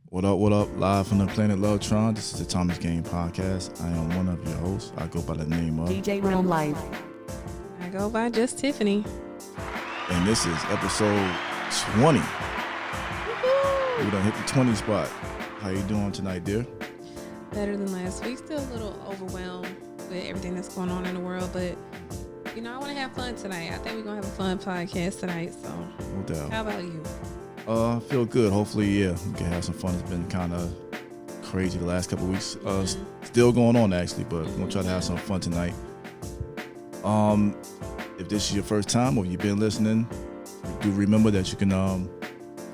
What up, what up? Live from the planet Lotron. This is the Thomas Game Podcast. I am one of your hosts. I go by the name of DJ Rell Life. I go by just Tiffany. And this is episode 20. We done hit the 20 spot. How you doing tonight, dear? Better than last week. Still a little overwhelmed with everything that's going on in the world, but I want to have fun tonight. I think we're going to have a fun podcast tonight, so No doubt. how about you? I feel good. Hopefully, we can have some fun. It's been kind of crazy the last couple of weeks. Still going on, actually, but we're going to try to have some fun tonight. If this is your first time or you've been listening, do remember that you can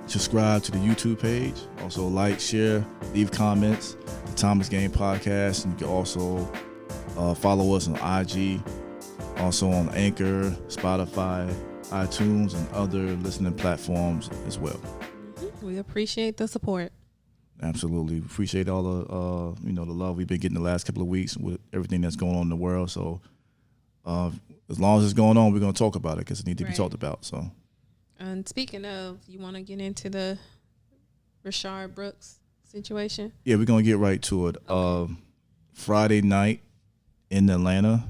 subscribe to the YouTube page. Also, like, share, leave comments. The Thomas Game Podcast. And you can also follow us on IG, also on Anchor, Spotify, iTunes, and other listening platforms as well. We appreciate the support. Absolutely. Appreciate all the the love we've been getting the last couple of weeks with everything that's going on in the world. So as long as it's going on, we're going to talk about it because it needs to be talked about. So. And speaking of, you want to get into the Rayshard Brooks situation? Yeah, we're going to get right to it. Okay. Friday night in Atlanta,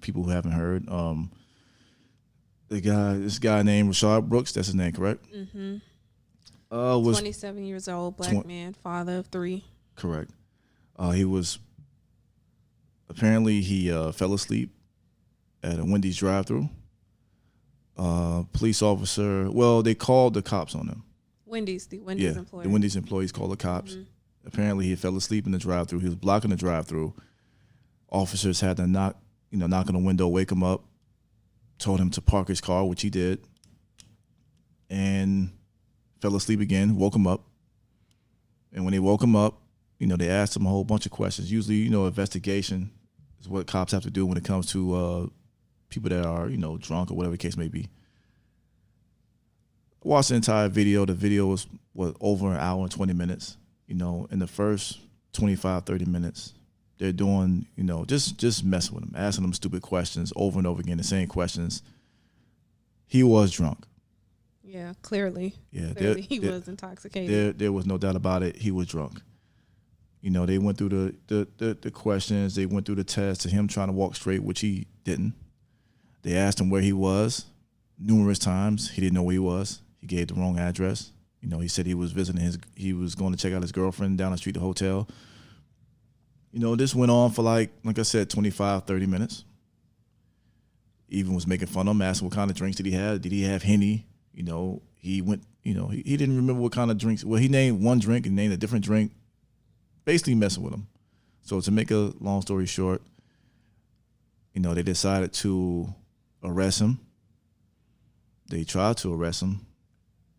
people who haven't heard, this guy named Rayshard Brooks, that's his name, correct? Mm-hmm. Was 27 years old, black man, father of 3. Correct. He fell asleep at a Wendy's drive-thru. Police officer, they called the cops on him. The Wendy's employee. The Wendy's employees called the cops. Mm-hmm. Apparently, he fell asleep in the drive-thru. He was blocking the drive-thru. Officers had to knock on the window, wake him up, told him to park his car, which he did, and fell asleep again, woke him up. And when they woke him up, they asked him a whole bunch of questions. Usually, investigation is what cops have to do when it comes to people that are, drunk or whatever the case may be. I watched the entire video. The video was over an hour and 20 minutes. In the first 25, 30 minutes, they're doing, just messing with him, asking him stupid questions over and over again, the same questions. He was drunk. Yeah, clearly. Yeah, he was intoxicated. There was no doubt about it. He was drunk. They went through the questions. They went through the test to him trying to walk straight, which he didn't. They asked him where he was numerous times. He didn't know where he was. He gave the wrong address. He said he was he was going to check out his girlfriend down the street, the hotel. This went on for like I said, 25, 30 minutes. Even was making fun of him, asking what kind of drinks did he have. Did he have Henny? He went, he didn't remember what kind of drinks. Well, he named one drink and named a different drink, basically messing with him. So to make a long story short, they decided to arrest him. They tried to arrest him.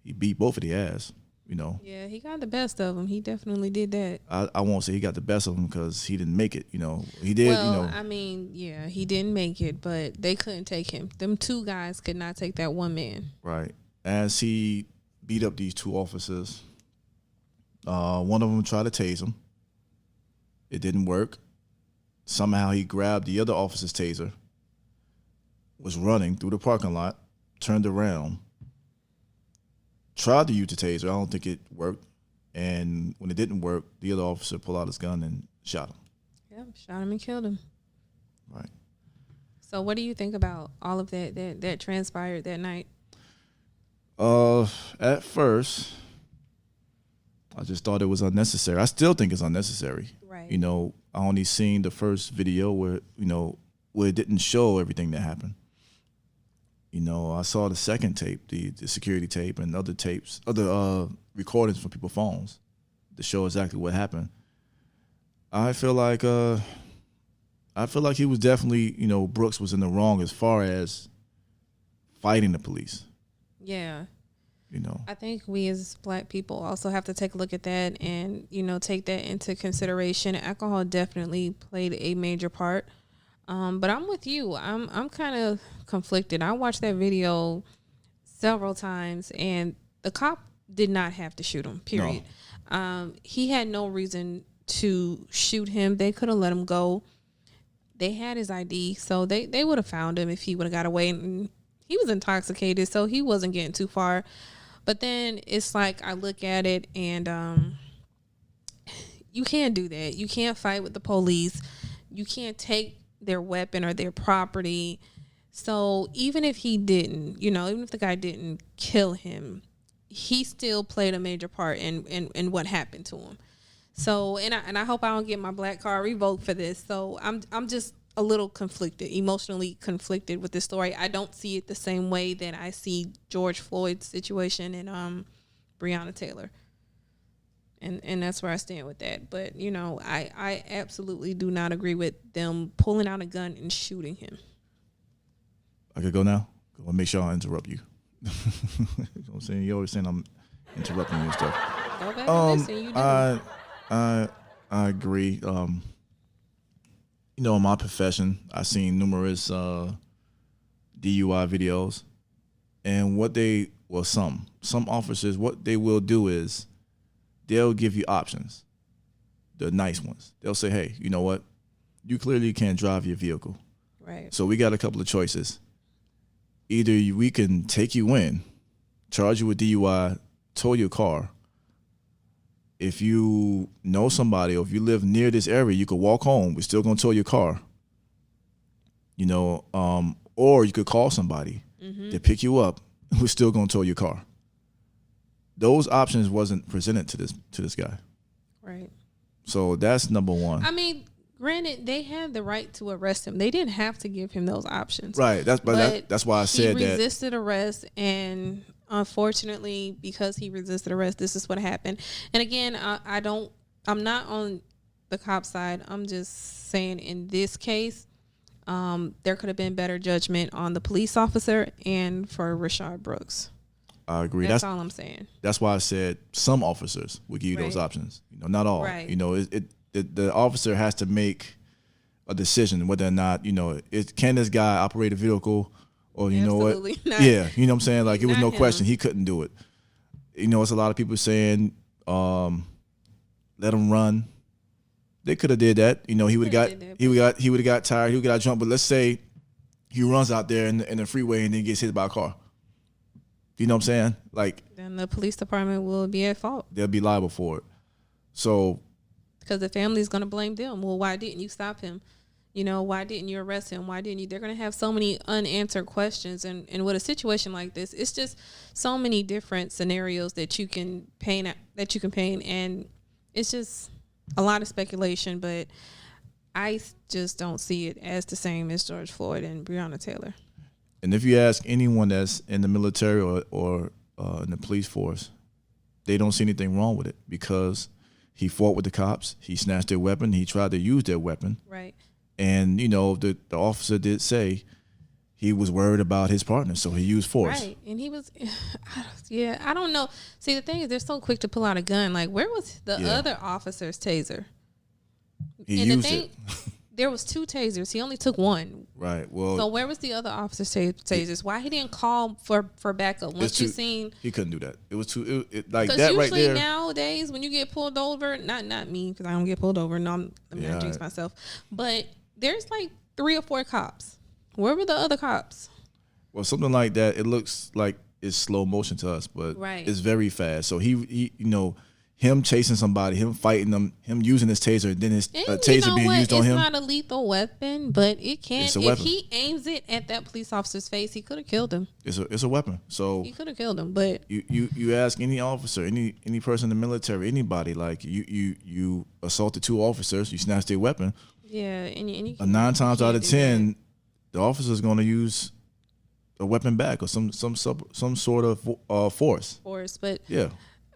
He beat both of the ass, Yeah, he got the best of him. He definitely did that. I won't say he got the best of him because he didn't make it, He did, Well, he didn't make it, but they couldn't take him. Them 2 guys could not take that one man. Right. As he beat up these 2 officers, one of them tried to tase him. It didn't work. Somehow he grabbed the other officer's taser, was running through the parking lot, turned around, tried to use the taser. I don't think it worked. And when it didn't work, the other officer pulled out his gun and shot him. Yep, shot him and killed him. Right. So what do you think about all of that transpired that night? At first, I just thought it was unnecessary. I still think it's unnecessary. Right. I only seen the first video where it didn't show everything that happened. I saw the second tape, the security tape, and other tapes, other recordings from people's phones to show exactly what happened. I feel like he was definitely, Brooks was in the wrong as far as fighting the police. Yeah. I think we as black people also have to take a look at that and, take that into consideration. Alcohol definitely played a major part. But I'm with you. I'm kind of conflicted. I watched that video several times, and the cop did not have to shoot him, period. No. He had no reason to shoot him. They could have let him go. They had his ID, so they would have found him if he would have got away. And he was intoxicated, so he wasn't getting too far. But then it's like I look at it and you can't do that. You can't fight with the police. You can't take their weapon or their property. So even if he didn't, even if the guy didn't kill him, he still played a major part in what happened to him. So and I hope I don't get my black card revoked for this. So I'm just a little conflicted, emotionally conflicted with this story. I don't see it the same way that I see George Floyd's situation and Breonna Taylor. And that's where I stand with that. But, I absolutely do not agree with them pulling out a gun and shooting him. I could go now? I want to make sure I interrupt you. You know what I'm saying? You're always saying I'm interrupting you and stuff. Go back and listen. You do. I agree. In my profession, I've seen numerous DUI videos. And some officers, what they will do is, they'll give you options, the nice ones. They'll say, hey, you know what? You clearly can't drive your vehicle. Right. So we got a couple of choices. Either we can take you in, charge you with DUI, tow your car. If you know somebody or if you live near this area, you could walk home. We're still going to tow your car. Or you could call somebody to pick you up. We're still going to tow your car. Those options wasn't presented to this guy. Right. So that's number one. I mean, granted, they had the right to arrest him. They didn't have to give him those options. Right. That's why I said that. He resisted arrest, and unfortunately, because he resisted arrest, this is what happened. And again, I'm not on the cop side. I'm just saying in this case, there could have been better judgment on the police officer and for Rayshard Brooks. I agree. That's all I'm saying. That's why I said some officers will give you those options. Not all. Right. The officer has to make a decision whether or not can this guy operate a vehicle or Absolutely what? Not. Yeah, you know what I'm saying. Like it was no him. question he couldn't do it. It's a lot of people saying, let him run. They could have did that. He would have got tired. He would have got drunk. But let's say he runs out there in the freeway and then gets hit by a car. You know what I'm saying? Like, then the police department will be at fault. They'll be liable for it. So, because the family's going to blame them. Well, why didn't you stop him? Why didn't you arrest him? Why didn't you? They're going to have so many unanswered questions. And with a situation like this, it's just so many different scenarios that you can paint. And it's just a lot of speculation. But I just don't see it as the same as George Floyd and Breonna Taylor. And if you ask anyone that's in the military or in the police force, they don't see anything wrong with it because he fought with the cops. He snatched their weapon. He tried to use their weapon. Right. And, the officer did say he was worried about his partner, so he used force. Right. And he was, I don't know. See, the thing is, they're so quick to pull out a gun. Like, where was the other officer's taser? He used it. There was 2 tasers. He only took one. Right. Well. So where was the other officer's tasers? Why he didn't call for backup? Once you seen, he couldn't do that. It was too like that usually right there. Nowadays, when you get pulled over, not me because I don't get pulled over. No, let me not jinx myself. But there's like 3 or 4 cops. Where were the other cops? Well, something like that. It looks like it's slow motion to us, but it's very fast. So he him chasing somebody, him fighting them, him using his taser, and then his taser being used on him. It's not a lethal weapon, but it can. It's a weapon. If he aims it at that police officer's face, he could have killed him. It's a weapon. So he could have killed him. But you ask any officer, any person in the military, anybody, like you assaulted 2 officers, you snatched their weapon. Yeah, and 9 times out of 10, the officer's going to use a weapon back or some sort of force. But yeah.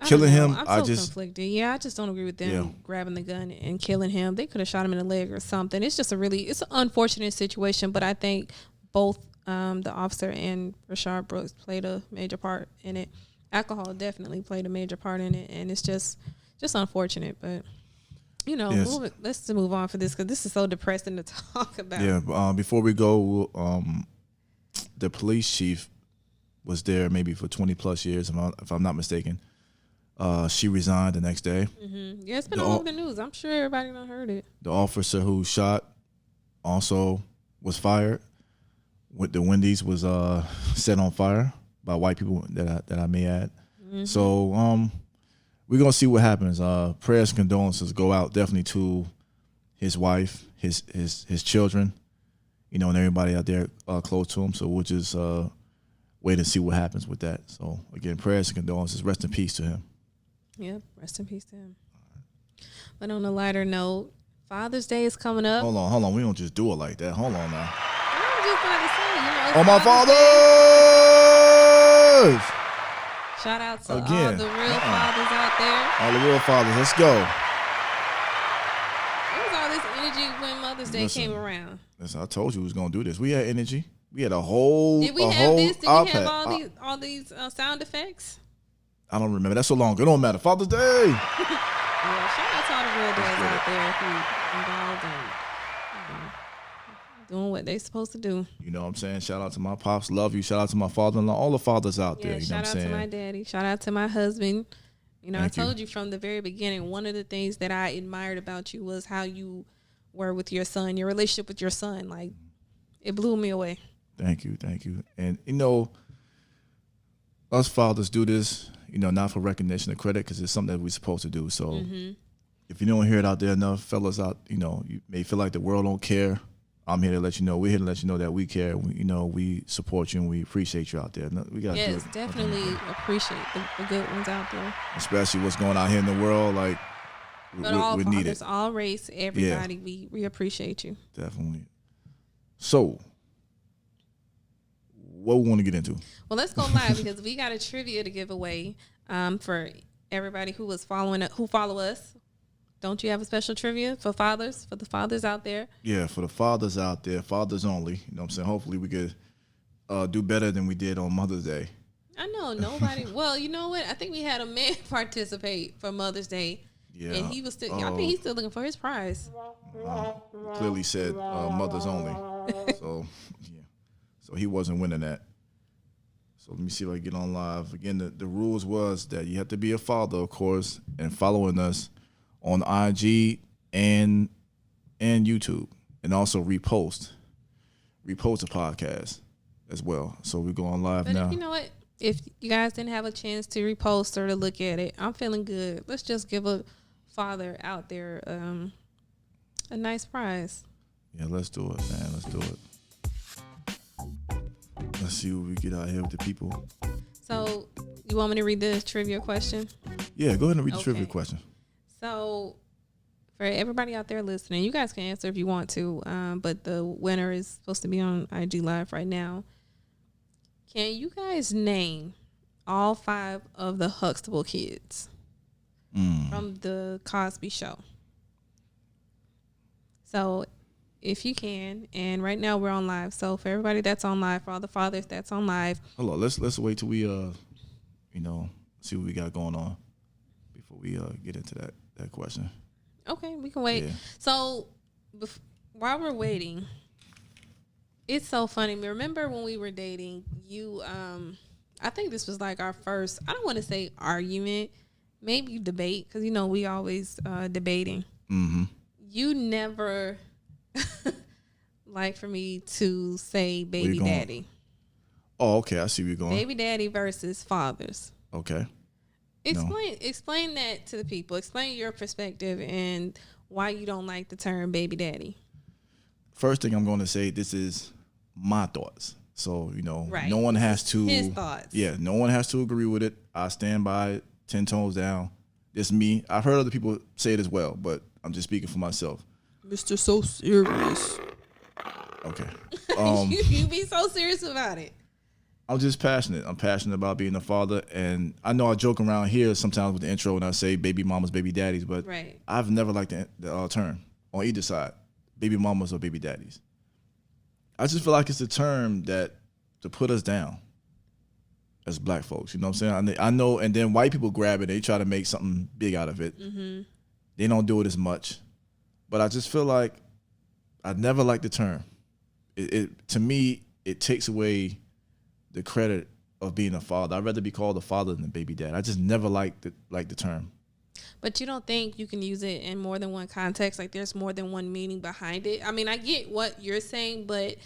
Killing him, I'm so conflicted. Yeah, I just don't agree with them grabbing the gun and killing him. They could have shot him in the leg or something. It's just it's an unfortunate situation, but I think both the officer and Rayshard Brooks played a major part in it. Alcohol definitely played a major part in it, and it's just unfortunate. But let's move on for this because this is so depressing to talk about. Yeah, before we go, the police chief was there maybe for 20 plus years, if I'm not mistaken. She resigned the next day. Mm-hmm. Yeah, it's been all over the news. I'm sure everybody done heard it. The officer who shot also was fired. The Wendy's was set on fire by white people that I may add. Mm-hmm. So we're gonna see what happens. Prayers and condolences go out definitely to his wife, his children, and everybody out there close to him. So we'll just wait and see what happens with that. So again, prayers and condolences. Rest in peace to him. Yep, rest in peace to him. But on a lighter note, Father's Day is coming up. Hold on. We don't just do it like that. Hold on now. I'm just about to say, oh, my fathers! Shout out to all the real fathers out there. All the real fathers. Let's go. There was all this energy when Mother's Day came around. Listen, I told you we was gonna do this. We had energy. We had a whole. Did we have this? Did we have all these sound effects? I don't remember. That's so long ago. It don't matter. Father's Day. Yeah, shout out to all the real dads out there who involved in doing what they supposed to do. You know what I'm saying? Shout out to my pops. Love you. Shout out to my father-in-law. All the fathers out there. You know what I'm saying? Shout out to my daddy. Shout out to my husband. I told you from the very beginning, one of the things that I admired about you was how you were with your son, your relationship with your son. Like, it blew me away. Thank you. And, us fathers do this, not for recognition or credit, because it's something that we're supposed to do. So if you don't hear it out there enough, fellas out, you may feel like the world don't care. I'm here to let you know. We're here to let you know that we care. We support you and we appreciate you out there. We got definitely appreciate the good ones out there. Especially what's going on here in the world. Like, but all fathers, all race, everybody, we appreciate you. Definitely. So, what we want to get into? Well, let's go live because we got a trivia to give away for everybody who follow us. Don't you have a special trivia for the fathers out there? Yeah, for the fathers out there, fathers only. You know what I'm saying? Hopefully we could do better than we did on Mother's Day. I know, nobody. Well, you know what? I think we had a man participate for Mother's Day. Yeah. And he was still, I think he's still looking for his prize. Clearly said mothers only. So, yeah. So he wasn't winning that. So let me see if I can get on live. Again, the rules was that you have to be a father, of course, and following us on IG and YouTube, and also repost the podcast as well. So we're going live now. But you know what? If you guys didn't have a chance to repost or to look at it, I'm feeling good. Let's just give a father out there a nice prize. Yeah, let's do it, man. Let's do it. Let's see what we get out here with the people. So, you want me to read the trivia question? Yeah, go ahead and read the trivia question. So, for everybody out there listening, you guys can answer if you want to, but the winner is supposed to be on IG Live right now. Can you guys name all 5 of the Huxtable kids from the Cosby Show? So, if you can, and right now we're on live. So, for everybody that's on live, for all the fathers that's on live. Hold on, let's wait till we see what we got going on before we get into that question. Okay, we can wait. Yeah. So, while we're waiting, it's so funny. Remember when we were dating, you, I think this was like our first, I don't want to say argument, maybe debate, because, we always debating. Mm-hmm. You never like for me to say baby daddy. Oh, okay. I see where you're going. Baby daddy versus fathers. Okay. Explain that to the people. Explain your perspective and why you don't like the term baby daddy. First thing I'm going to say, this is my thoughts. So, right. No one has to. His thoughts. Yeah, no one has to agree with it. I stand by it 10 toes down. It's me. I've heard other people say it as well, but I'm just speaking for myself. Mr. So Serious. Okay. You be so serious about it. I'm just passionate. I'm passionate about being a father, and I know I joke around here sometimes with the intro when I say baby mamas, baby daddies, but right. I've never liked the term on either side, baby mamas or baby daddies. I just feel like it's a term that to put us down as black folks. You know what I'm saying? I know, and then white people grab it. They try to make something big out of it. Mm-hmm. They don't do it as much, but I just feel like I never liked the term. To me, it takes away the credit of being a father. I'd rather be called a father than a baby dad. I just never liked the term. But you don't think you can use it in more than one context? Like there's more than one meaning behind it? I mean, I get what you're saying, but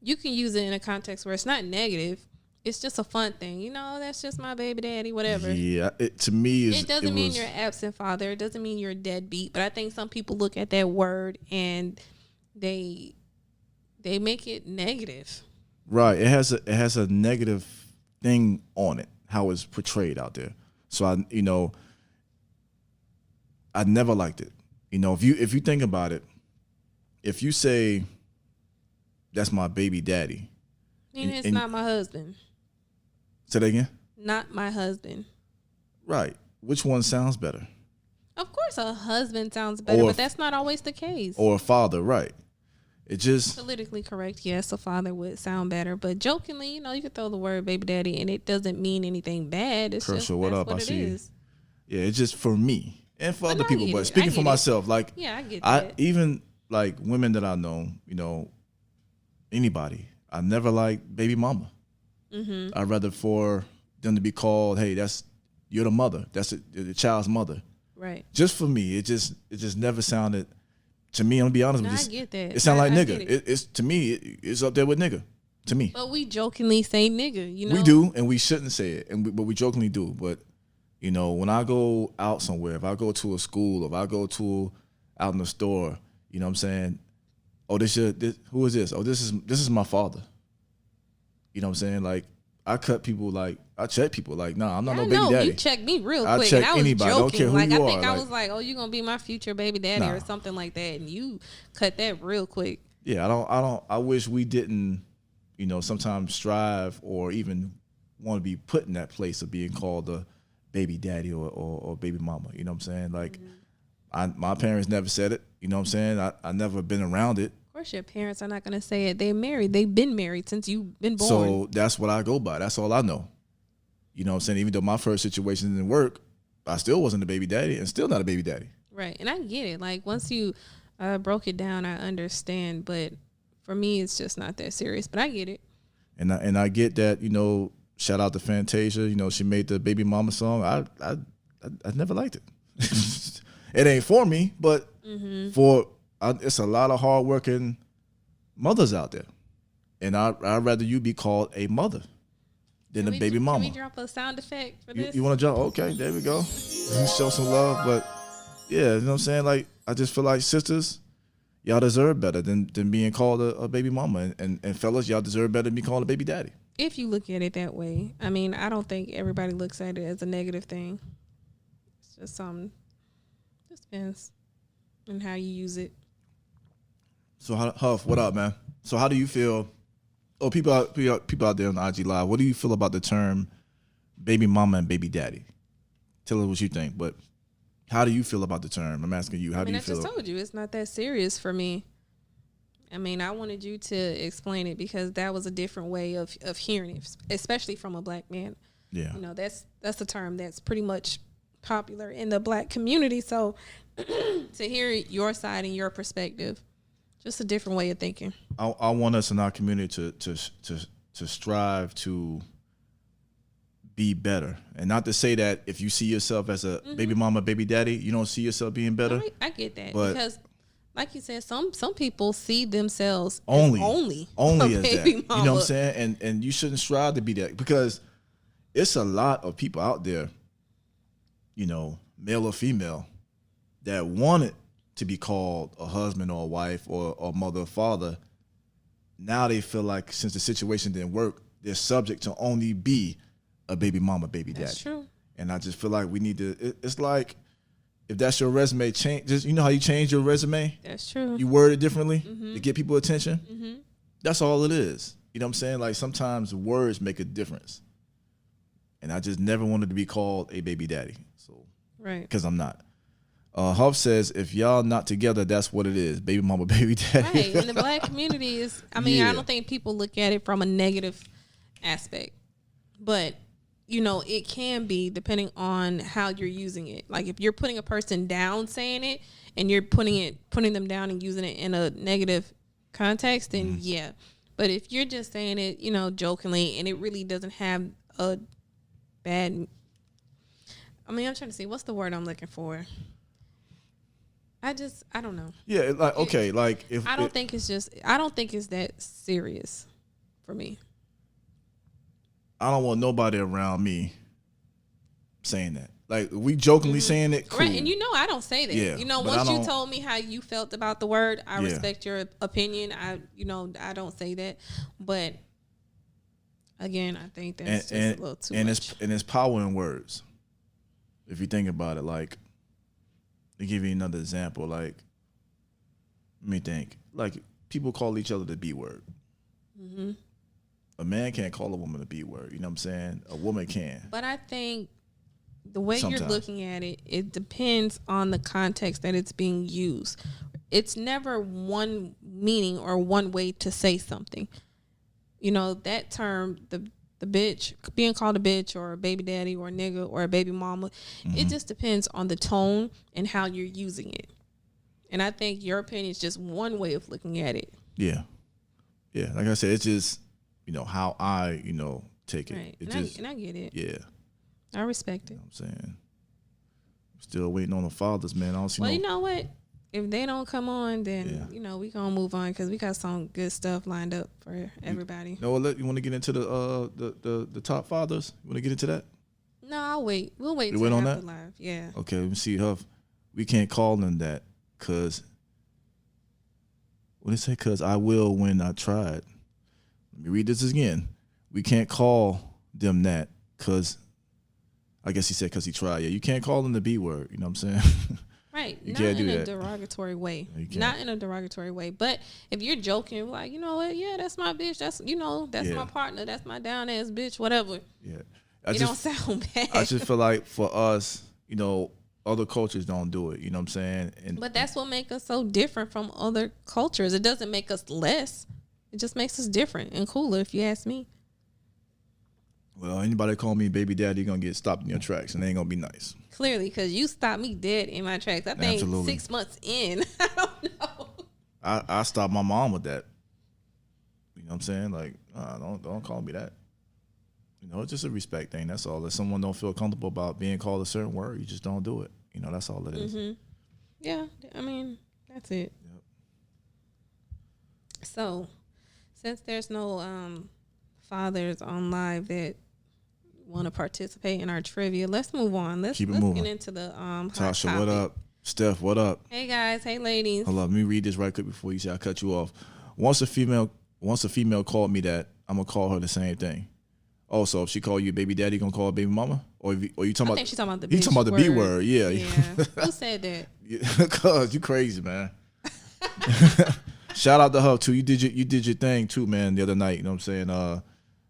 you can use it in a context where it's not negative. it's just a fun thing. You know, that's just my baby daddy, whatever. Yeah, to me, it doesn't mean you're an absent father. It doesn't mean you're a deadbeat. But I think some people look at that word and they make it negative. Right. It has a negative thing on it, how it's portrayed out there. So I never liked it. If you think about it, if you say that's my baby daddy, and it's not my husband. Say that again? Not my husband. Right. Which one sounds better? Of course a husband sounds better, but that's not always the case. Or a father, right. It just... Politically correct, yes, a father would sound better. But jokingly, you could throw the word baby daddy and it doesn't mean anything bad. It's Kershaw, just what that's up? what I it see is. Yeah, it's just for me. And for other people, but speaking for myself, like... Yeah, I get that. Even like women that I know, anybody, I never liked baby mama. Mm-hmm. I'd rather for them to be called, hey, you're the mother. That's the child's mother. Right. Just for me, it just never sounded, to me, I'm gonna be honest with you. I get that. It sounded like nigga. It's to me, it's up there with nigga. To me. But we jokingly say nigga, We do, and we shouldn't say it, but we jokingly do. But when I go out somewhere, if I go to a school, if I go to out in the store, you know what I'm saying? Oh, who is this? Oh, this is my father. You know what I'm saying? Like, I check people like, nah, I'm not no baby daddy. You check me real quick. I check and I was anybody. joking. I don't care who like, you I think are. I was like, oh, you gonna be my future baby daddy or something like that, and you cut that real quick. Yeah, I wish we didn't, sometimes strive or even want to be put in that place of being called a baby daddy or baby mama. You know what I'm saying? Like, my parents never said it. You know what I'm saying? I never been around it. Of course, your parents are not going to say it. They're married. They've been married since you've been born. So that's what I go by. That's all I know. You know what I'm saying? Even though my first situation didn't work, I still wasn't a baby daddy and still not a baby daddy. Right. And I get it. Like, once you broke it down, I understand. But for me, it's just not that serious. But I get it. And I get that, shout out to Fantasia. She made the baby mama song. I never liked it. It ain't for me, but it's a lot of hardworking mothers out there, and I'd rather you be called a mother than a baby mama. Can we drop a sound effect for this? You want to jump? Okay, there we go. Show some love, but yeah, you know what I'm saying? Like, I just feel like sisters, y'all deserve better than being called a baby mama, and fellas, y'all deserve better than being called a baby daddy. If you look at it that way, I mean, I don't think everybody looks at it as a negative thing. It's just something. Just depends on how you use it. So, Huff, what up, man? So, how do you feel? Oh, people out there on the IG Live, what do you feel about the term baby mama and baby daddy? Tell us what you think, but how do you feel about the term? I'm asking you, how do you feel? I just told you, it's not that serious for me. I mean, I wanted you to explain it because that was a different way of hearing it, especially from a black man. Yeah. That's a term that's pretty much popular in the black community. So to hear your side and your perspective, just a different way of thinking. I want us in our community to strive to be better, and not to say that if you see yourself as a baby mama, baby daddy, you don't see yourself being better. I get that, but because, like you said, some people see themselves only as that. Mama. You know what I'm saying? And you shouldn't strive to be that, because it's a lot of people out there, male or female, that wanted to be called a husband or a wife or a mother or father. Now they feel like since the situation didn't work, they're subject to only be a baby mama, baby daddy. That's true. And I just feel like we need to, it's like, if that's your resume, change. Just, how you change your resume? That's true. You word it differently to get people attention. That's all it is. You know what I'm saying? Like, sometimes words make a difference. And I just never wanted to be called a baby daddy. So, right. Because I'm not. Huff says, if y'all not together, that's what it is. Baby mama, baby daddy. Right. And the black community is, I don't think people look at it from a negative aspect. But, it can be depending on how you're using it. Like, if you're putting a person down saying it and you're putting them down and using it in a negative context, then yeah. But if you're just saying it, jokingly, and it really doesn't have a bad, I'm trying to see, what's the word I'm looking for? I don't know. Yeah, like, okay, like, if I don't think it's that serious for me. I don't want nobody around me saying that. Like, we jokingly saying it, cool. Right, and I don't say that. Yeah, Once you told me how you felt about the word, I respect your opinion. I don't say that. But again, I think that's just a little too much. And it's power in words. If you think about it, like, to give you another example, like, let me think. Like, people call each other the B word. Mm-hmm. A man can't call a woman the B word. You know what I'm saying? A woman can. But I think the way you're looking at it, it depends on the context that it's being used. It's never one meaning or one way to say something. That term, the bitch, being called a bitch or a baby daddy or a nigga or a baby mama, it just depends on the tone and how you're using it. And I think your opinion is just one way of looking at it. Yeah. Yeah. Like I said, it's just, how I, take it. Right. And I get it. Yeah. I respect it. You know what I'm saying? Still waiting on the fathers, man. I don't see you know what? If they don't come on, then, we going to move on because we got some good stuff lined up for everybody. You want to get into the top fathers? You want to get into that? No, I'll wait. We'll wait until after live. Yeah. Okay, let me see, Huff. We can't call them that because, what did it say? Because I will when I tried. Let me read this again. We can't call them that because, I guess he said because he tried. Yeah, you can't call them the B word. You know what I'm saying? Right. Not in a derogatory way. Not in a derogatory way. But if you're joking, like, you know what? Yeah, that's my bitch. That's, that's my partner. That's my down ass bitch, whatever. Yeah. Don't sound bad. I just feel like for us, other cultures don't do it. You know what I'm saying? But that's what makes us so different from other cultures. It doesn't make us less. It just makes us different and cooler, if you ask me. Well, anybody call me baby daddy, you're going to get stopped in your tracks, and they ain't going to be nice. Clearly, because you stopped me dead in my tracks. I think Absolutely. 6 months in. I don't know. I stopped my mom with that. You know what I'm saying? Like, don't call me that. It's just a respect thing. That's all. If someone don't feel comfortable about being called a certain word, you just don't do it. That's all it is. Mm-hmm. Yeah, I mean, that's it. Yep. So, since there's no fathers on live that want to participate in our trivia, let's move on. Let's get into the Tasha, what up? Steph, what up? Hey guys, hey ladies. Hold on, let me read this right quick before you say I cut you off. Once a female called me that, I'm gonna call her the same thing. Also, if she call you baby daddy, you gonna call her baby mama? Or you talking about? I think she's talking about the. You talking about the B word? Yeah. Who said that? Cause you crazy, man. Shout out to her too. You did your thing too, man. The other night, you know what I'm saying?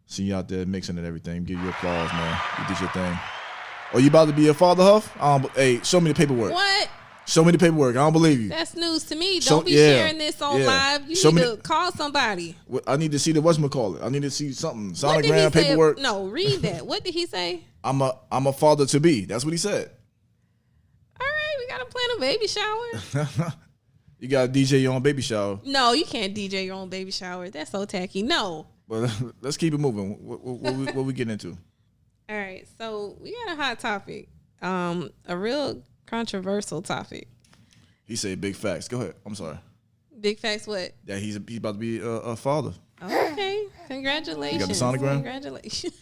See you out there mixing and everything. Give you applause, man. You did your thing. Oh, you about to be a father, Huff? Hey, show me the paperwork. What? Show me the paperwork. I don't believe you. That's news to me. Don't be sharing this on live. You need to call somebody. I need to see the whatchamacallit. I need to see something. Sonogram, paperwork. No, read that. What did he say? I'm a father to be. That's what he said. All right, we got to plan a baby shower. You got to DJ your own baby shower. No, you can't DJ your own baby shower. That's so tacky. No. But let's keep it moving. What we getting into? All right, so we got a hot topic. A real controversial topic. He said big facts. Go ahead. I'm sorry. Big facts what? That he's about to be a father. Okay. Congratulations. You got the sonogram? Congratulations.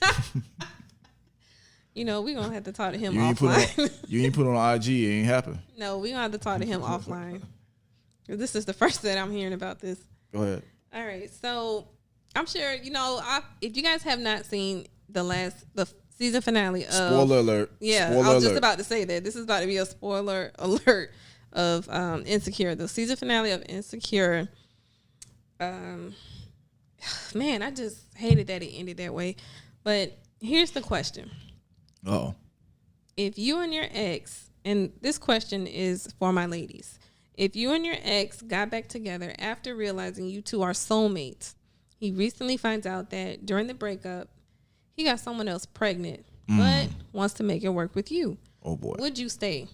We're going to have to talk to him offline. You ain't put on IG. It ain't happen. No, we're going to have to talk to him offline. This is the first that I'm hearing about this. Go ahead. All right. So I'm sure, if you guys have not seen the season finale of... Spoiler alert. Yeah, spoiler I was alert. just about to say that. This is about to be a spoiler alert of Insecure. The season finale of Insecure. Man, I just hated that it ended that way. But here's the question. Uh-oh. If you and your ex, and this question is for my ladies. If you and your ex got back together after realizing you two are soulmates, he recently finds out that during the breakup, he got someone else pregnant, but wants to make it work with you. Oh, boy. Would you stay?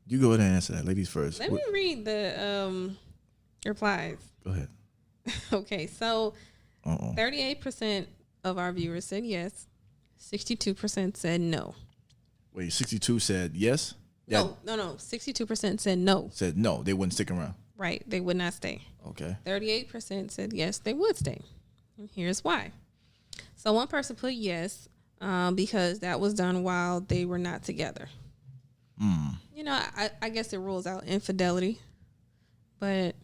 You go ahead and answer that. Ladies first. Let me read the replies. Go ahead. Okay, so 38% of our viewers said yes. 62% said no. Wait, 62 said yes? No. 62% said no. Said no, they wouldn't stick around. Right, they would not stay. Okay. 38% said yes, they would stay. And here's why. So one person put yes, because that was done while they were not together. You know, I guess it rules out infidelity, but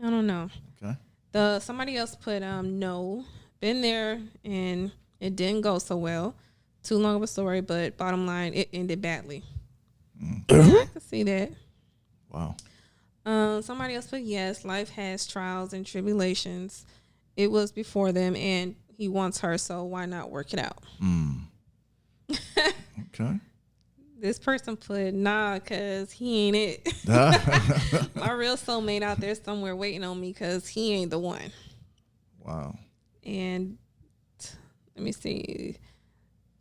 I don't know. Okay. Somebody else put no, been there and it didn't go so well. Too long of a story, but bottom line, it ended badly. Yeah, I can see that. Wow. Somebody else put yes. Life has trials and tribulations. It was before them, and he wants her, so why not work it out? Okay. This person put nah, cause he ain't it. My real soulmate out there somewhere waiting on me, cause he ain't the one. Wow. And let me see.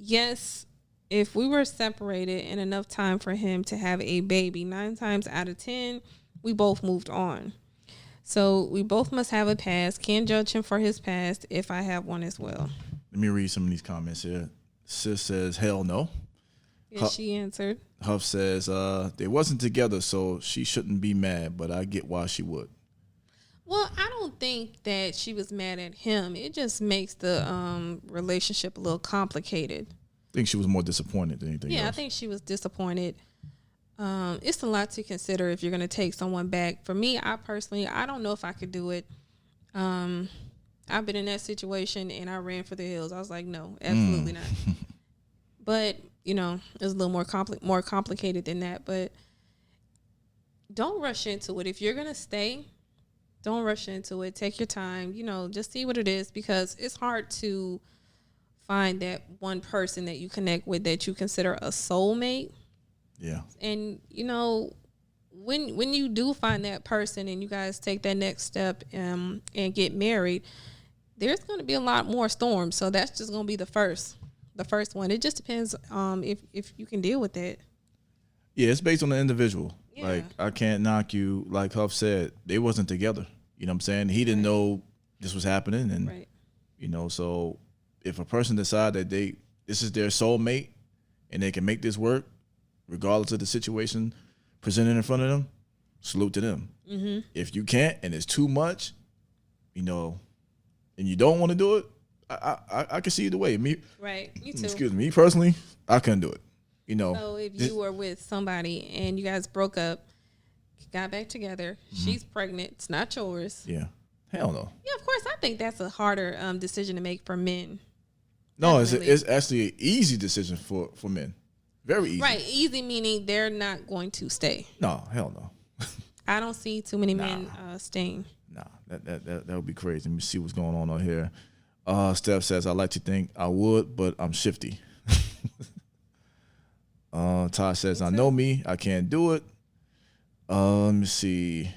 Yes, if we were separated and enough time for him to have a baby, 9 times out of 10, we both moved on. So we both must have a past. Can't judge him for his past if I have one as well. Let me read some of these comments here. Sis says, hell no. Yeah, she answered. Huff says, they wasn't together, so she shouldn't be mad, but I get why she would. Well, I don't think that she was mad at him. It just makes the relationship a little complicated. I think she was more disappointed than anything else. Yeah, I think she was disappointed. It's a lot to consider if you're going to take someone back. For me, I don't know if I could do it. I've been in that situation and I ran for the hills. I was like, no, absolutely not. But, you know, it was a little more complicated than that. But don't rush into it. If you're going to stay, don't rush into it. Take your time. You know, just see what it is, because it's hard to find that one person that you connect with that you consider a soulmate. Yeah. And, you know, when you do find that person and you guys take that next step and get married, there's going to be a lot more storms. So that's just going to be the first one. It just depends if you can deal with it. Yeah, it's based on the individual. Yeah. Like, I can't knock you. Like Huff said, they wasn't together. You know what I'm saying? He didn't know this was happening. And, you know, so if a person decide that this is their soulmate and they can make this work, regardless of the situation presented in front of them, salute to them. Mm-hmm. If you can't and it's too much, you know, and you don't want to do it, I can see either way. Me too. Excuse me. Me personally, I couldn't do it. You know. So if you were with somebody and you guys broke up, got back together, she's pregnant, it's not yours. Yeah. Hell no. Yeah, of course. I think that's a harder decision to make for men. No, it's actually an easy decision for men. Very easy. Right. Easy meaning they're not going to stay. No, hell no. I don't see too many men staying. Nah, that would be crazy. Let me see what's going on here. Steph says, I like to think I would, but I'm shifty. Todd says, I know me. I can't do it. Let me see.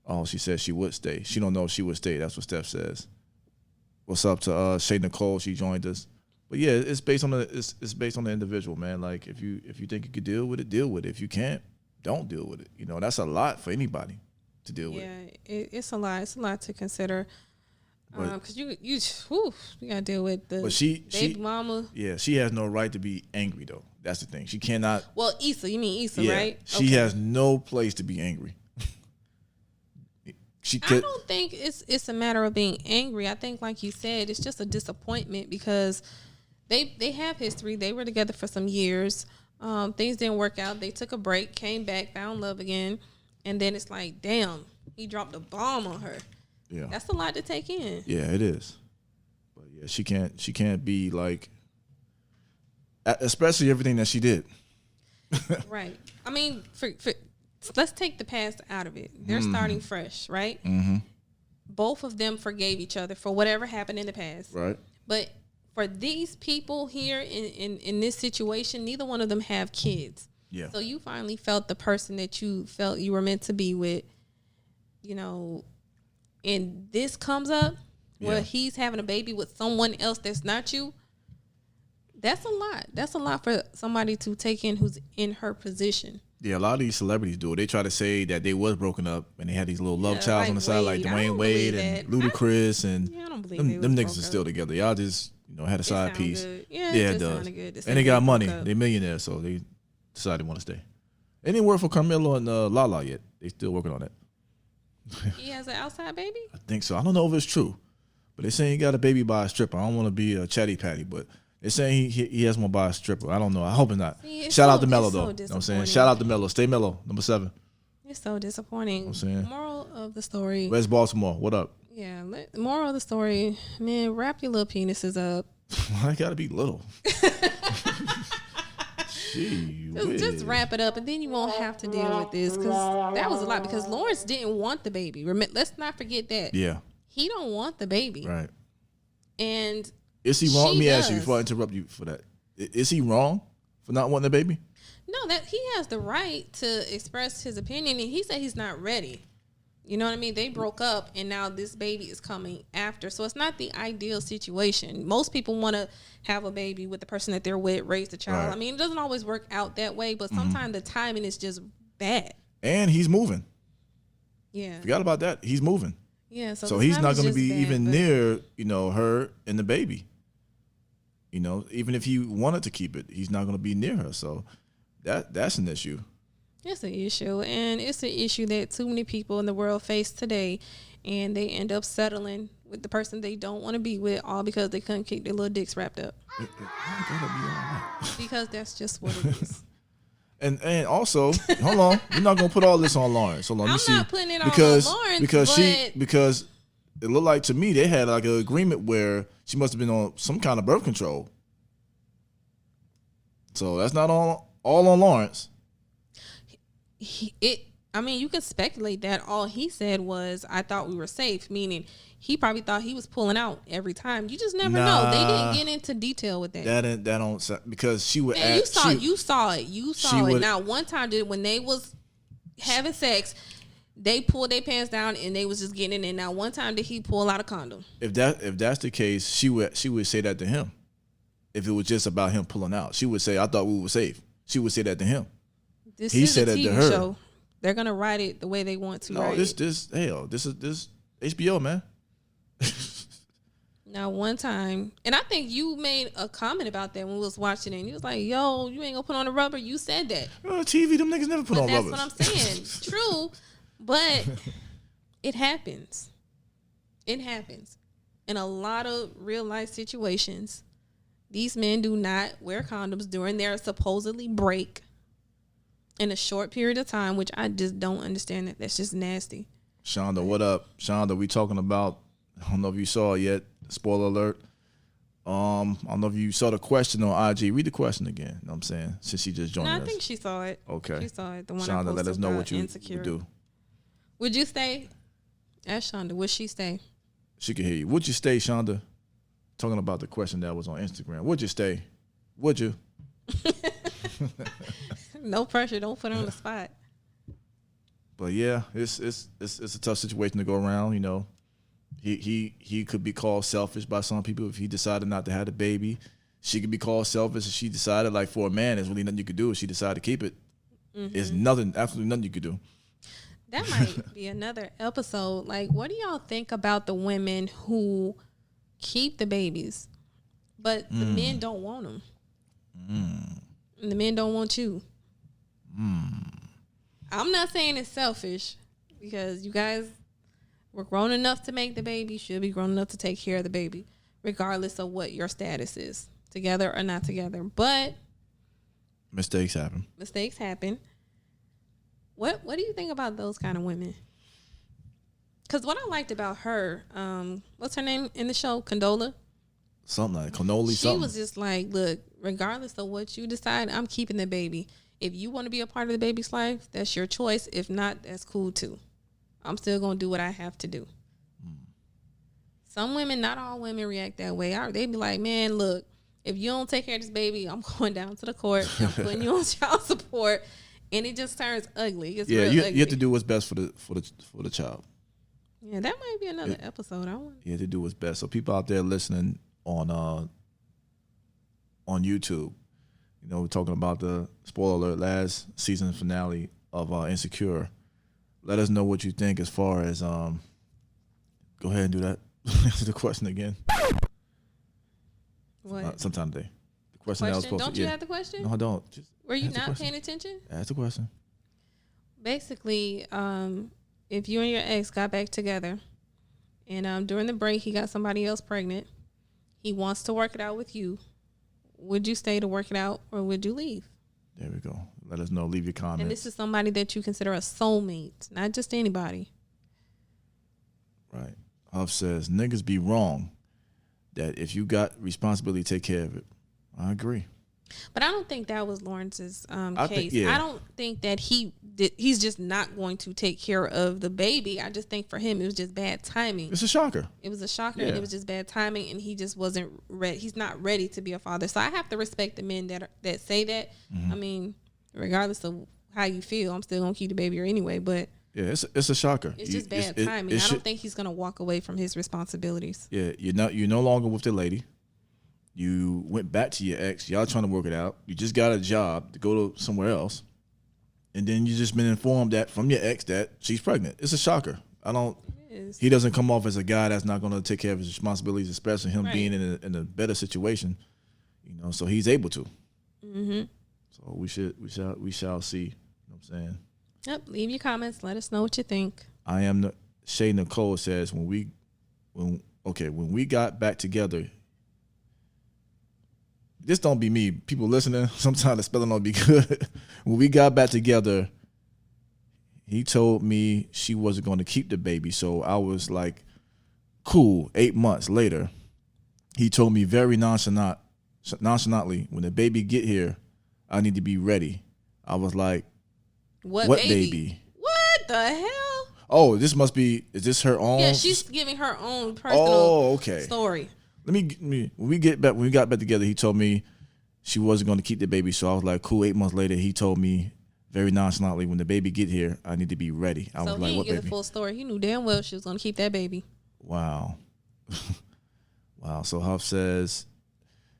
Oh, she says she would stay. She don't know if she would stay. That's what Steph says. What's up to Shay Nicole? She joined us. But yeah, it's based on the individual, man. Like if you think you could deal with it, deal with it. If you can't, don't deal with it. You know, that's a lot for anybody to deal with. Yeah, it's a lot. It's a lot to consider. Because you gotta deal with the baby mama. Yeah, she has no right to be angry though. That's the thing. She cannot. Well, Issa, you mean Issa, right? She has no place to be angry. I don't think it's a matter of being angry. I think, like you said, it's just a disappointment because they have history. They were together for some years. Things didn't work out. They took a break, came back, found love again, and then it's like, damn, he dropped a bomb on her. Yeah, that's a lot to take in. Yeah, it is. But yeah, she can't be like, especially everything that she did. Right. I mean, let's take the past out of it. They're starting fresh, right? Mm-hmm. Both of them forgave each other for whatever happened in the past. Right. But for these people here in this situation, neither one of them have kids. Yeah. So you finally felt the person that you felt you were meant to be with, you know, and this comes up where he's having a baby with someone else that's not you. That's a lot. That's a lot for somebody to take in who's in her position. Yeah, a lot of these celebrities do it. They try to say that they was broken up and they had these little love childs on the side, like Dwayne Wade and Ludacris, and I don't believe them niggas are still together. Y'all just had a side piece. Good. Yeah, it does. And they got money. They millionaires, so they decided they want to stay. It didn't work for Carmelo and Lala yet. They still working on it. He has an outside baby? I think so. I don't know if it's true, But they're saying he got a baby by a stripper. I don't want to be a chatty patty, but they're saying he has one by a stripper. I don't know. I hope it's not. See, Shout out to Mello, though. You know what I'm saying? Shout out to Mello. Stay Mello, number 7. It's so disappointing. You know I'm saying? Moral of the story. Where's Baltimore? What up? Yeah, moral of the story, man, wrap your little penises up. Why got to be little? Just wrap it up, and then you won't have to deal with this, because that was a lot, because Lawrence didn't want the baby. Let's not forget that. Yeah. He don't want the baby. Right. And is he wrong? Let me ask you before I interrupt you for that. Is he wrong for not wanting the baby? No, that he has the right to express his opinion, and he said he's not ready. You know what I mean? They broke up, and now this baby is coming after. So it's not the ideal situation. Most people want to have a baby with the person that they're with, raise the child. Right. I mean, it doesn't always work out that way, but sometimes the timing is just bad. And he's moving. Yeah. Forgot about that. He's moving. Yeah. So he's not going to be even near, her and the baby. Even if he wanted to keep it, he's not going to be near her. So that's an issue. It's an issue, and it's an issue that too many people in the world face today, and they end up settling with the person they don't want to be with, all because they couldn't keep their little dicks wrapped up. It gotta be all right. Because that's just what it is. And also, hold on, we're not gonna put all this on Lawrence. Hold on, I'm not putting it on Lawrence because it looked like to me they had like an agreement where she must have been on some kind of birth control. So that's not all on Lawrence. You can speculate that. All he said was, "I thought we were safe," meaning he probably thought he was pulling out every time. You just never know. They didn't get into detail with that. That don't because she would. Man, you saw it. Now, one time when they was having sex, they pulled their pants down and they was just getting in. Now, one time did he pull out a condom? If that's the case, she would say that to him. If it was just about him pulling out, she would say, "I thought we were safe." She would say that to him. He said that to her. Show. They're gonna write it the way they want to. No, this is HBO, man. Now, one time, and I think you made a comment about that when we was watching it. And you was like, "Yo, you ain't gonna put on the rubber." You said that. TV, them niggas never put on rubbers. That's what I'm saying. True, but it happens. It happens in a lot of real life situations. These men do not wear condoms during their supposedly break. In a short period of time, which I just don't understand. That's just nasty. Shonda, what up? Shonda, we talking about, I don't know if you saw it yet. Spoiler alert. I don't know if you saw the question on IG. Read the question again. You know what I'm saying? Since she just joined us. I think she saw it. Okay. She saw it. The one Shonda, let us know what you would do. Would you stay? Ask Shonda. Would she stay? She can hear you. Would you stay, Shonda? Talking about the question that was on Instagram. Would you stay? Would you? No pressure. Don't put her on the spot. But yeah, it's a tough situation to go around. He could be called selfish by some people if he decided not to have the baby. She could be called selfish if she decided, like, for a man, there's really nothing you could do if she decided to keep it. Mm-hmm. There's absolutely nothing you could do. That might be another episode. Like, what do y'all think about the women who keep the babies, but the men don't want them? And the men don't want you. I'm not saying it's selfish, because you guys were grown enough to make the baby, should be grown enough to take care of the baby, regardless of what your status is, together or not together. But mistakes happen. What do you think about those kind of women? Because what I liked about her, what's her name in the show? Condola? Something like Cannoli. She was just like, look, regardless of what you decide, I'm keeping the baby. If you want to be a part of the baby's life, that's your choice. If not, that's cool too. I'm still going to do what I have to do. Some women, not all women, react that way. They be like, man, look, if you don't take care of this baby, I'm going down to the court. I'm putting you on child support. And it just turns ugly. It's you have to do what's best for the child. Yeah, that might be another episode. You have to do what's best. So people out there listening on YouTube, we're talking about the spoiler alert, last season finale of Insecure. Let us know what you think as far as go ahead and do that. Answer the question again. What? Sometime today. The question that I was supposed don't to. You have the question? No, I don't. Were you not paying attention? Ask the question. Basically, if you and your ex got back together and during the break, he got somebody else pregnant. He wants to work it out with you. Would you stay to work it out, or would you leave? There we go. Let us know. Leave your comments. And this is somebody that you consider a soulmate, not just anybody. Right. Huff says, niggas be wrong that if you got responsibility, take care of it. I agree. But I don't think that was Lawrence's case. Yeah. I don't think that he's just not going to take care of the baby. I just think for him, it was just bad timing. It's a shocker. It was a shocker, and it was just bad timing, and he just wasn't ready. He's not ready to be a father. So I have to respect the men that say that. I mean, regardless of how you feel, I'm still going to keep the baby here anyway, but yeah, it's a shocker. It's just bad timing. I don't think he's going to walk away from his responsibilities. Yeah, you're no longer with the lady. You went back to your ex. Y'all trying to work it out. You just got a job to go to somewhere else. And then you just been informed that from your ex that she's pregnant. It's a shocker. He doesn't come off as a guy that's not going to take care of his responsibilities, especially him being in a better situation. So he's able to. Mm-hmm. So we shall see. You know what I'm saying? Yep. Leave your comments. Let us know what you think. I am Shay Nicole says when we got back together. This don't be me. People listening, sometimes the spelling don't be good. When we got back together, he told me she wasn't going to keep the baby. So I was like, cool. 8 months later, he told me very nonchalantly, when the baby get here, I need to be ready. I was like, what baby? What the hell? Oh, is this her own? Yeah, she's giving her own personal story. When we got back together, he told me she wasn't going to keep the baby. So I was like, cool. 8 months later, he told me very nonchalantly, when the baby get here, I need to be ready. I was like, what baby? So he didn't get the full story. He knew damn well she was going to keep that baby. Wow. Wow. So Huff says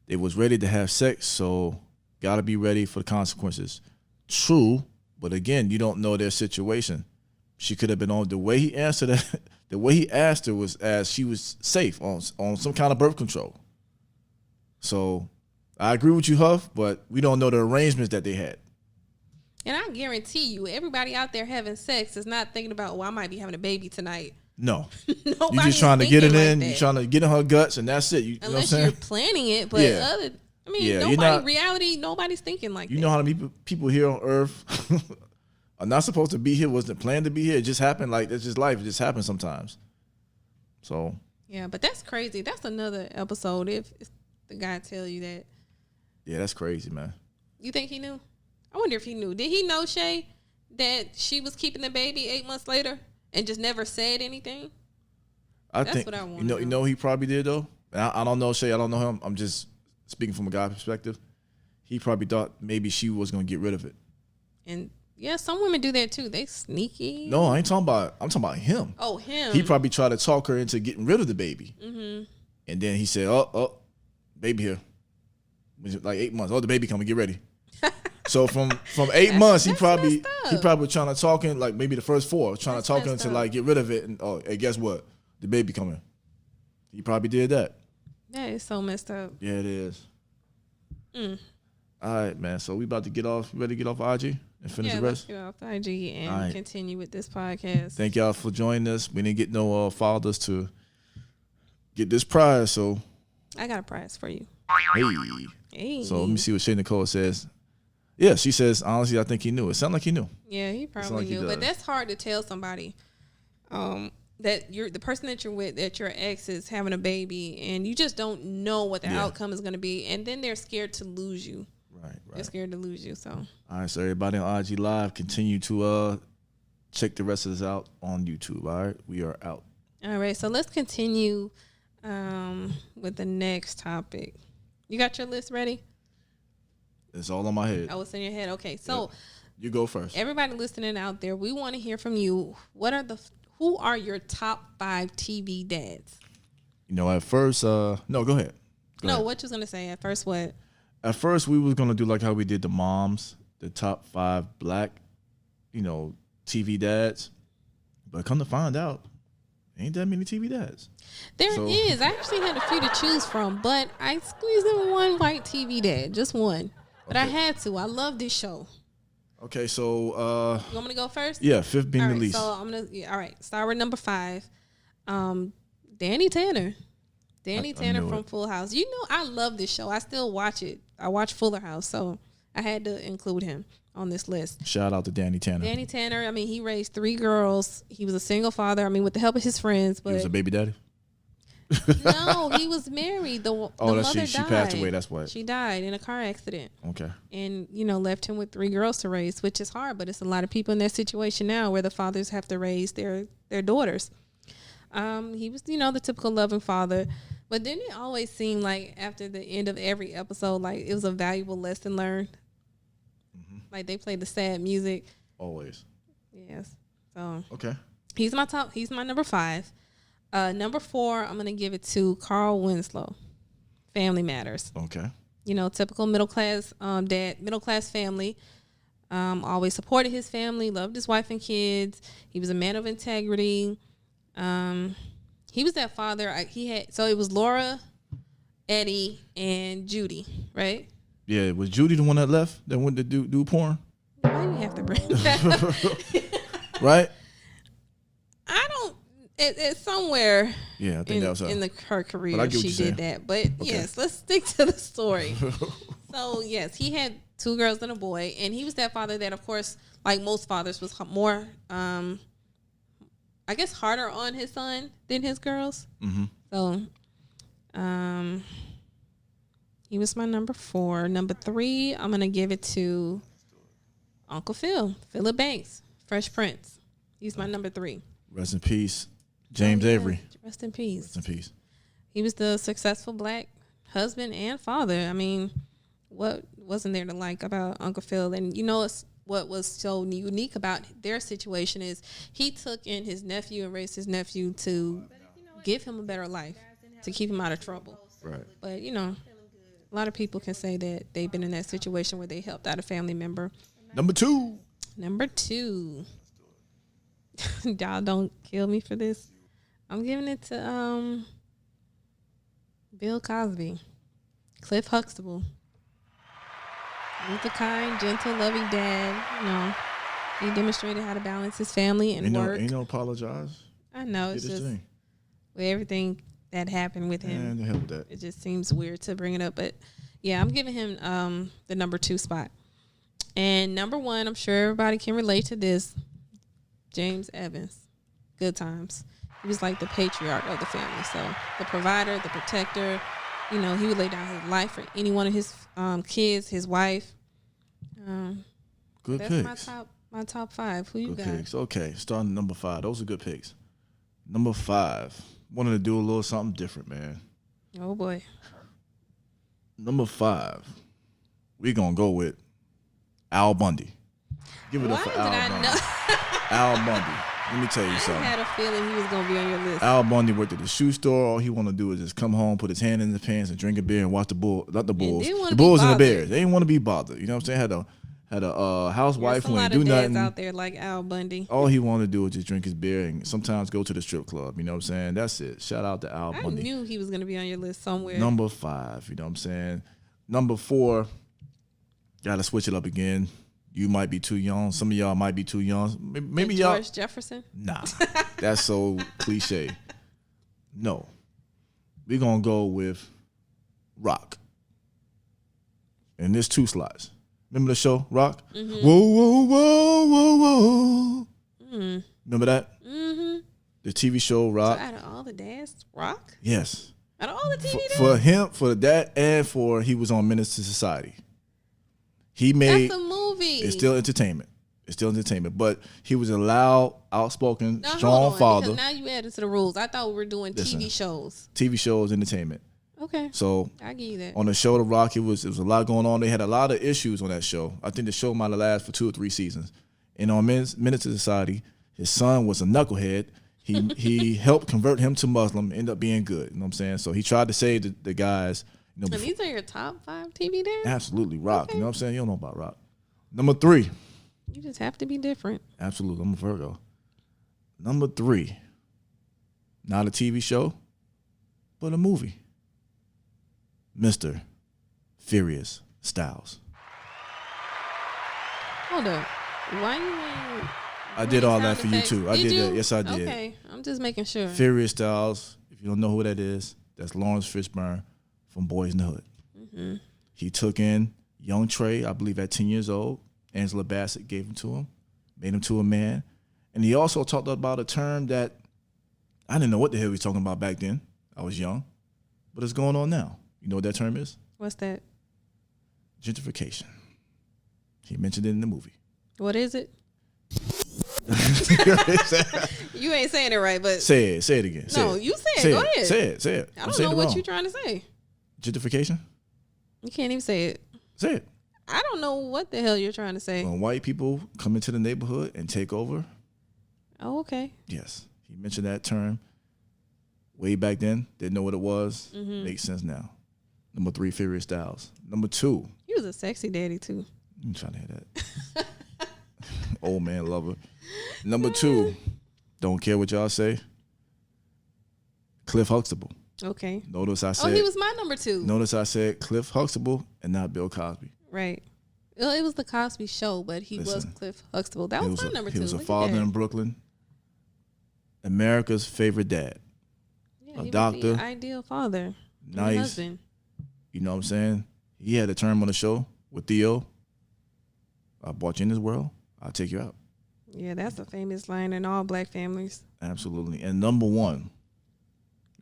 they was ready to have sex, so got to be ready for the consequences. True, but again, you don't know their situation. She could have been on the way he answered that. The way he asked her was as she was safe on some kind of birth control. So I agree with you, Huff, but we don't know the arrangements that they had. And I guarantee you, everybody out there having sex is not thinking about, I might be having a baby tonight. No. You're just trying to get it in. You're trying to get in her guts, and that's it. You Unless know what I'm saying? You're planning it, but nobody's thinking like that. You know how many people here on Earth are not supposed to be here, wasn't planned to be here. It just happened. Like, it's just life. It just happens sometimes. So. Yeah, but that's crazy. That's another episode if the guy tell you that. Yeah, that's crazy, man. You think he knew? I wonder if he knew. Did he know, Shay, that she was keeping the baby 8 months later and just never said anything? That's what I want to know. You know he probably did, though? I don't know, Shay. I don't know him. I'm just speaking from a guy's perspective. He probably thought maybe she was going to get rid of it. And yeah, some women do that too. They sneaky. No, I ain't talking about. I'm talking about him. Oh, him. He probably tried to talk her into getting rid of the baby. Mm-hmm. And then he said, "Oh, baby here." Like 8 months. Oh, the baby coming. Get ready. So from 8 months, he probably trying to talk in, like maybe the first 4, trying to talk her into like get rid of it. And hey, guess what? The baby coming. He probably did that. That is so messed up. Yeah, it is. All right, man. So we about to get off. You ready to get off IG and finish the rest? Yeah, let's get off IG and continue with this podcast. Thank y'all for joining us. We didn't get no fathers to get this prize, so I got a prize for you. Hey. So let me see what Shay Nicole says. Yeah, she says, honestly, I think he knew. It sounded like he knew. Yeah, he probably knew. But that's hard to tell somebody that you're the person that you're with, that your ex is having a baby, and you just don't know what the outcome is going to be. And then they're scared to lose you. Right. They're scared to lose you. So. All right, so everybody on IG Live, continue to check the rest of this out on YouTube. All right, we are out. All right, so let's continue with the next topic. You got your list ready? It's all on my head. Oh, it's in your head. Okay, so you go first. Everybody listening out there, we want to hear from you. Who are your top 5 TV dads? At first, no, go ahead. Go ahead. What you was gonna say at first? What? At first, we was gonna do like how we did the moms, the top 5 black, TV dads. But come to find out, ain't that many TV dads. There is. I actually had a few to choose from, but I squeezed in one white TV dad, just one. But I had to. I love this show. Okay, so you want me to go first? Yeah, 5th being the least. So I'm gonna. All right, start with number 5. Danny Tanner. Danny Tanner from Full House. You know, I love this show. I still watch it. I watch Fuller House, so I had to include him on this list. Shout out to Danny Tanner. Danny Tanner, I mean, he raised 3 girls. He was a single father, I mean, with the help of his friends. But he was a baby daddy? No, he was married. The mother died. She passed away, that's what. She died in a car accident. Okay. And, you know, left him with 3 girls to raise, which is hard, but it's a lot of people in that situation now where the fathers have to raise their daughters. He was, you know, the typical loving father. But then it always seemed like after the end of every episode, like it was a valuable lesson learned. Mm-hmm. Like they played the sad music. Always. Yes. So okay. He's my number 5. Number 4, I'm gonna give it to Carl Winslow. Family Matters. Okay. You know, typical middle class dad, middle class family. Always supported his family, loved his wife and kids. He was a man of integrity. He was that father. It was Laura, Eddie, and Judy, right? Yeah, was Judy the one that left that went to do porn? Why do you have to bring that up? Right? I don't. It's somewhere. Yeah, I think that was her career she did that. But okay. Yes, let's stick to the story. So yes, he had 2 girls and a boy, and he was that father that, of course, like most fathers, was more. I guess harder on his son than his girls. Mm-hmm. So, he was my number 4. Number 3, I'm gonna give it to Uncle Philip Banks, Fresh Prince. He's my number 3. Rest in peace, James Avery. Rest in peace. Rest in peace. He was the successful black husband and father. I mean, what wasn't there to like about Uncle Phil? And you know, what was so unique about their situation is he took in his nephew and raised his nephew to give him a better life, to keep him out of trouble. Right. But, you know, a lot of people can say that they've been in that situation where they helped out a family member. Number 2. Y'all don't kill me for this. I'm giving it to Bill Cosby, Cliff Huxtable. He's a kind, gentle, loving dad. You know, he demonstrated how to balance his family and work. Ain't no apologize. I know. It's just with everything that happened with him. And the hell with that. It just seems weird to bring it up. But, yeah, I'm giving him the number 2 spot. And number 1, I'm sure everybody can relate to this, James Evans. Good Times. He was like the patriarch of the family. So the provider, the protector. You know, he would lay down his life for any one of his kids, his wife. Good picks. That's my top 5. Who you got? Good picks. Okay, starting number 5. Those are good picks. Number 5. Wanted to do a little something different, man. Oh boy. Number 5. We're gonna go with Al Bundy. Give it up for Al Bundy. Al Bundy. Let me tell you something. I had a feeling he was going to be on your list. Al Bundy worked at the shoe store. All he want to do is just come home, put his hand in his pants, and drink a beer and watch the Bulls. Not the Bulls. The Bulls and the Bears. They didn't want to be bothered. You know what I'm saying? Had a housewife who ain't do nothing. There's a lot of dads out there like Al Bundy. All he wanted to do was just drink his beer and sometimes go to the strip club. You know what I'm saying? That's it. Shout out to Al Bundy. I knew he was going to be on your list somewhere. Number 5. You know what I'm saying? Number 4. Got to switch it up again. You might be too young. Some of y'all might be too young. Maybe y'all. George Jefferson? Nah, that's so cliche. No, we're gonna go with Rock. And there's 2 slots. Remember the show Rock? Mm-hmm. Whoa, whoa, whoa, whoa, whoa. Mm. Remember that? Mm-hmm. The TV show Rock. So out of all the dads, Rock? Yes. Out of all the TV dads? For him, for that, and for he was on Menace to Society. He made. That's a movie. It's still entertainment. But he was a loud, outspoken, strong father. Now you added to the rules. I thought we were doing TV shows. TV shows, entertainment. Okay. So I give you that. On the show, The Rock, it was a lot going on. They had a lot of issues on that show. I think the show might have lasted for 2 or 3 seasons. And on Menace to Society, his son was a knucklehead. He helped convert him to Muslim. Ended up being good. You know what I'm saying? So he tried to save the guys. You know, and these are your top 5 TV dads? Absolutely. Rock. Okay. You know what I'm saying? You don't know about Rock. Number 3. You just have to be different. Absolutely. I'm a Virgo. Number 3. Not a TV show, but a movie. Mr. Furious Styles. Hold up. Why you I did all that for you too. I did that. Yes, I did. Okay. I'm just making sure. Furious Styles. If you don't know who that is, that's Lawrence Fishburne from Boys in the Hood. Mm-hmm. He took in young Trey, I believe at 10 years old. Angela Bassett gave him to him, made him to a man. And he also talked about a term that I didn't know what the hell he was talking about back then. I was young, but it's going on now. You know what that term is? What's that? Gentrification. He mentioned it in the movie. What is it? You ain't saying it right, but say it again. You say it. Go ahead. Say it. I don't know what you're trying to say. Gentrification? You can't even say it. Say it. I don't know what the hell you're trying to say. When white people come into the neighborhood and take over. Oh, okay. Yes. He mentioned that term way back then. Didn't know what it was. Mm-hmm. Makes sense now. Number 3, Furious Styles. Number 2. He was a sexy daddy, too. I'm trying to hear that. Old man lover. Number 2, don't care what y'all say. Cliff Huxtable. Okay. Notice I said. Oh, he was my number 2. Notice I said Cliff Huxtable and not Bill Cosby. Right. Well, it was the Cosby Show, but he was Cliff Huxtable. That was my number 2. He was a father in Brooklyn. America's favorite dad. Yeah, a doctor. The ideal father. Nice. Husband. You know what I'm saying? He had a term on the show with Theo. I brought you in this world. I'll take you out. Yeah, that's a famous line in all black families. Absolutely. And number 1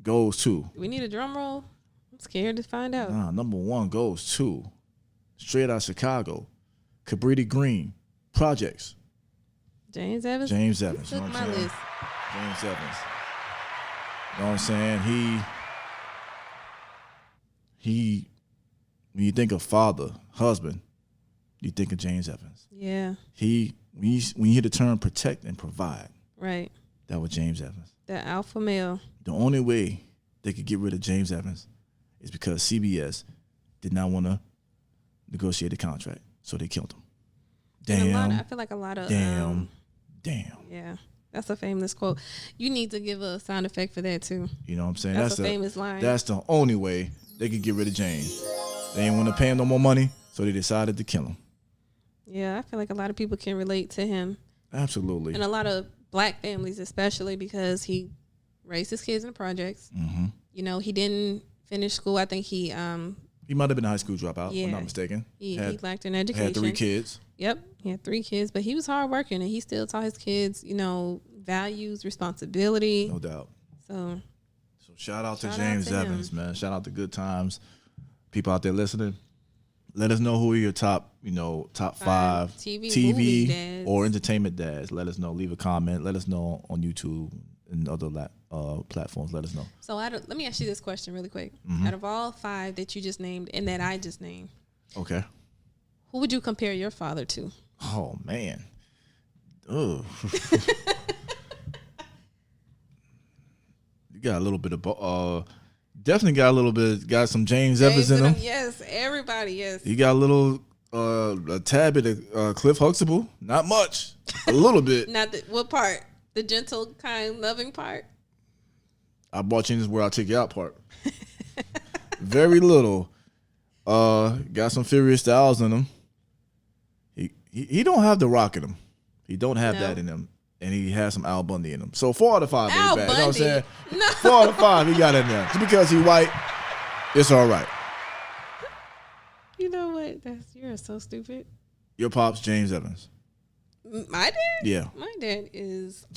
goes to. We need a drum roll? I'm scared to find out. Number 1 goes to straight out of Chicago, Cabrini Green, Projects. James Evans? James Evans. Took my list. James Evans. You know what I'm saying? He when you think of father, husband, you think of James Evans. Yeah. When you hear the term protect and provide. Right. That was James Evans. The alpha male. The only way they could get rid of James Evans is because CBS did not want to negotiate a contract, so they killed him. Damn. I feel like a lot of damn. Yeah, that's a famous quote. You need to give a sound effect for that too. You know what I'm saying? That's a famous line. That's the only way they could get rid of James. They didn't want to pay him no more money, so they decided to kill him. Yeah, I feel like a lot of people can relate to him. Absolutely. And a lot of black families, especially because he raised his kids in the projects. Mm-hmm. You know, he didn't finish school. I think he might have been a high school dropout, if I'm not mistaken. He lacked an education. Had 3 kids. Yep, he had 3 kids, but he was hardworking, and he still taught his kids, you know, values, responsibility. No doubt. So shout out to James Evans, man. Shout out to Good Times. People out there listening, let us know who are your top 5 TV or entertainment dads. Let us know. Leave a comment. Let us know on YouTube and other platforms. Let us know. So let me ask you this question really quick. Mm-hmm. Out of all 5 that you just named and that I just named, okay, who would you compare your father to? Oh man, ugh. You got a little bit of definitely got some James Evans in him. Yes, everybody, yes. You got a little a tad bit of Cliff Huxtable. Not much. A little bit. What part? The gentle, kind, loving part? I brought you in this where I'll take you out part. Very little. Got some Furious Styles in him. He don't have the rock in him. He don't have that in him. And he has some Al Bundy in him. So 4 out of 5 ain't bad. You know what I'm saying? No. 4 out of 5 he got in there. Just because he white, it's all right. You know what? You're so stupid. Your pop's James Evans. My dad? Yeah. My dad is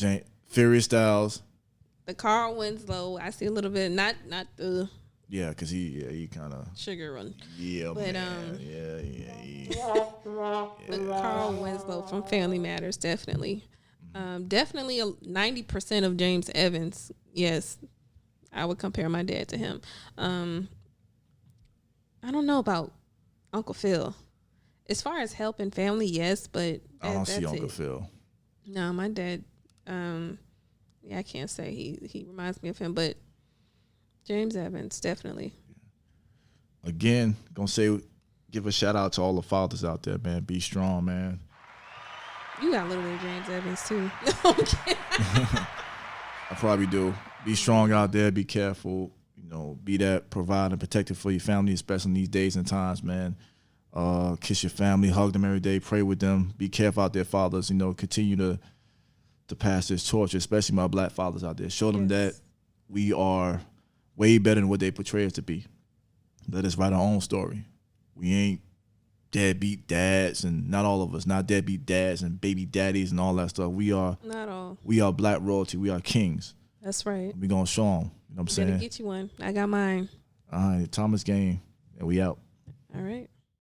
Furious Styles. The Carl Winslow. I see a little bit, not the Yeah, because he kind of sugar one. Yeah, but man. The Carl Winslow from Family Matters, definitely. Definitely 90% of James Evans. Yes, I would compare my dad to him. I don't know about Uncle Phil. As far as helping family, yes, but I don't see Uncle Phil. No, my dad. I can't say he reminds me of him, but James Evans definitely. Again, give a shout out to all the fathers out there, man. Be strong, man. You got a little bit of James Evans too. Okay. I probably do. Be strong out there. Be careful. Be that provider and protector for your family, especially in these days and times, man. Kiss your family, hug them every day, pray with them. Be careful out there, fathers. Continue to pass this torch, especially my black fathers out there. Show them that we are way better than what they portray us to be. Let us write our own story. We ain't deadbeat dads, and not all of us, not deadbeat dads and baby daddies and all that stuff. We are not all. We are black royalty. We are kings. That's right. We gonna show them. You know what I'm saying? Better get you one. I got mine. All right, Thomas game, and we out. All right.